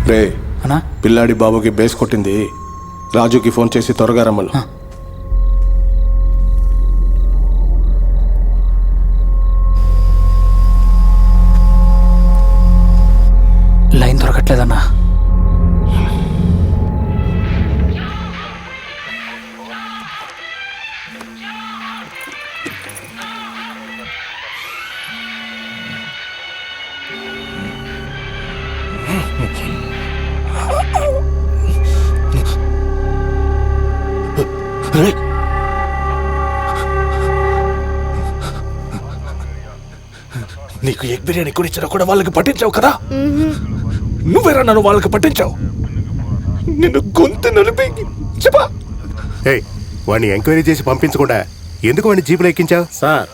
రే అన్నా, పిల్లాడి బాబుకి బేస్ కొట్టింది. రాజుకి ఫోన్ చేసి త్వరగా రమ్మను. లైన్ దొరకట్లేదన్నా. నీకు ఎగ్ బిర్యానీ కొనిచ్చినా కూడా వాళ్ళకి పట్టించావు కదా. నువ్వేరా నన్ను వాళ్ళకి పట్టించావు. నిన్ను గొంతు నలిపి చెప్పా. వాడిని ఎంక్వైరీ చేసి పంపించకుండా ఎందుకు వాడిని జీపులో ఎక్కించావు? సార్,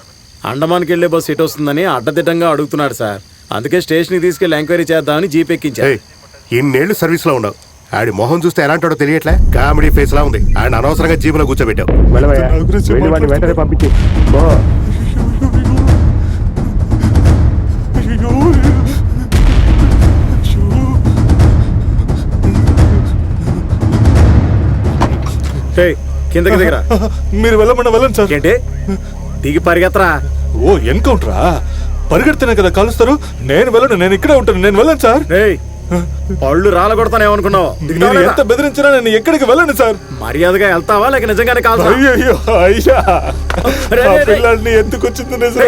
అండమాన్కి వెళ్ళే బస్సు ఎటు వస్తుందని అడ్డదిడ్డంగా అడుగుతున్నాడు సార్. అందుకే స్టేషన్కి తీసుకెళ్లి ఎంక్వైరీ చేద్దామని జీప్ ఎక్కించా. ఇన్నేళ్లు సర్వీస్ లో ఉన్నావు, ఆడి మొహం చూస్తే ఎలాంటాడో తెలియట్లే. కామెడీ ఫేస్ లా ఉంది. ఆయన అనవసరంగా జీపులో కూర్చోబెట్టావు. వెంటనే పంపించి కిందకి దిగరా. మీరు వెళ్ళండి సార్. ఏంటి దిగి పరిగెత్తరా? ఓ ఎన్కౌంటరా? పరిగెడితేనే కదా కాలుస్తారు. నేను వెళ్ళను, నేను ఇక్కడే ఉంటాను. నేను వెళ్ళను సార్. పళ్ళు రాలగొడతానేమనుకున్నావు? మీరు ఎంత బెదిరించినా నేను ఎక్కడికి వెళ్ళను సార్. మర్యాదగా వెళ్తావా లేక నిజంగానే కాదు? అయ్యో అయ్యా, పిల్లల్ని ఎందుకొచ్చింది నిజమే.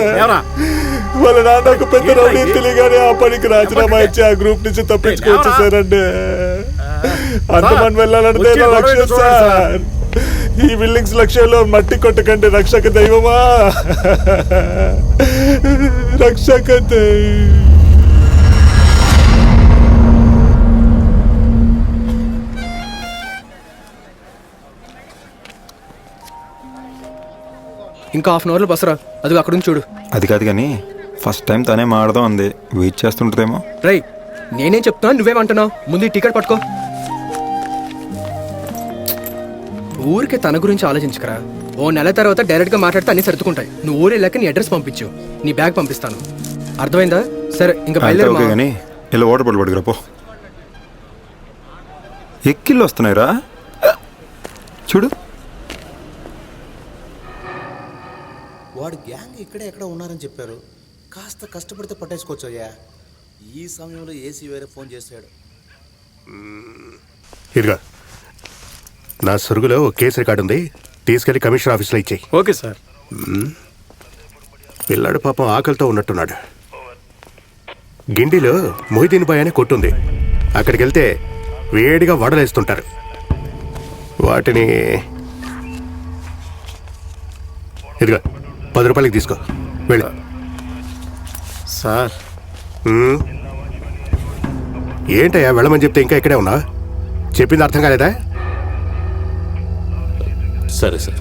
వాళ్ళ నాన్నకు పెద్ద రౌడీ తెలియగానే ఆ పనికి రాజీనామా ఇచ్చి ఆ గ్రూప్ నుంచి తప్పించుకోవచ్చు సార్. అంటే అంతమంది వెళ్ళాలంటే లక్ష్యం సార్. ఈ బిల్డింగ్స్ లక్ష్యంలో మట్టి కొట్టకండి. రక్షక దైవమా, రక్షక దైవం. ఇంకా హాఫ్ అన్ అవర్లో బస్సు రా. అది అక్కడ నుంచి చూడు. అది కాదు కానీ ఫస్ట్ టైం తనే మాడదాం అంది. వెయిట్ చేస్తుంటుందేమో. రై, నేనేం చెప్తున్నా నువ్వేమంటున్నావు? ముందు ఈ టికెట్ పట్టుకో. ఊరికి తన గురించి ఆలోచించకరా. ఓ నెల తర్వాత డైరెక్ట్గా మాట్లాడితే అన్ని సర్దుకుంటాయి. నువ్వు ఊరు వెళ్ళాక నీ అడ్రస్ పంపించు, నీ బ్యాగ్ పంపిస్తాను. అర్థమైందా? సరే, ఇంకా బయలుదేరు. కానీ ఇలా ఓటర్ బోర్డు పట్టుకురా పో. ఎక్కిళ్ళు వస్తున్నాయిరా చూడు. వాడు గ్యాంగ్ ఇక్కడే ఎక్కడ ఉన్నారని చెప్పారు. కాస్త కష్టపడితే పట్టేసుకోవచ్చయ్యా. ఈ సమయంలో ఏసీ వేరే ఫోన్ చేశాడు. ఇదిగా నా సరుగులో కేసు రికార్డు ఉంది, తీసుకెళ్లి కమిషనర్ ఆఫీస్లో ఇచ్చేయి. Okay sir. పిల్లాడు పాపం ఆకలితో ఉన్నట్టున్నాడు. గిండిలో మొహిదీన్ బాయ్ అనే కొట్టుంది. అక్కడికి వెళ్తే వేడిగా వడలేస్తుంటారు. వాటిని ఇదిగా 10 రూపాయలకి తీసుకో, వెళ్ళు. సార్, ఏంటయ్యా వెళ్ళమని చెప్తే ఇంకా ఇక్కడే ఉన్నా? చెప్పింది అర్థం కాలేదా? సరే సార్.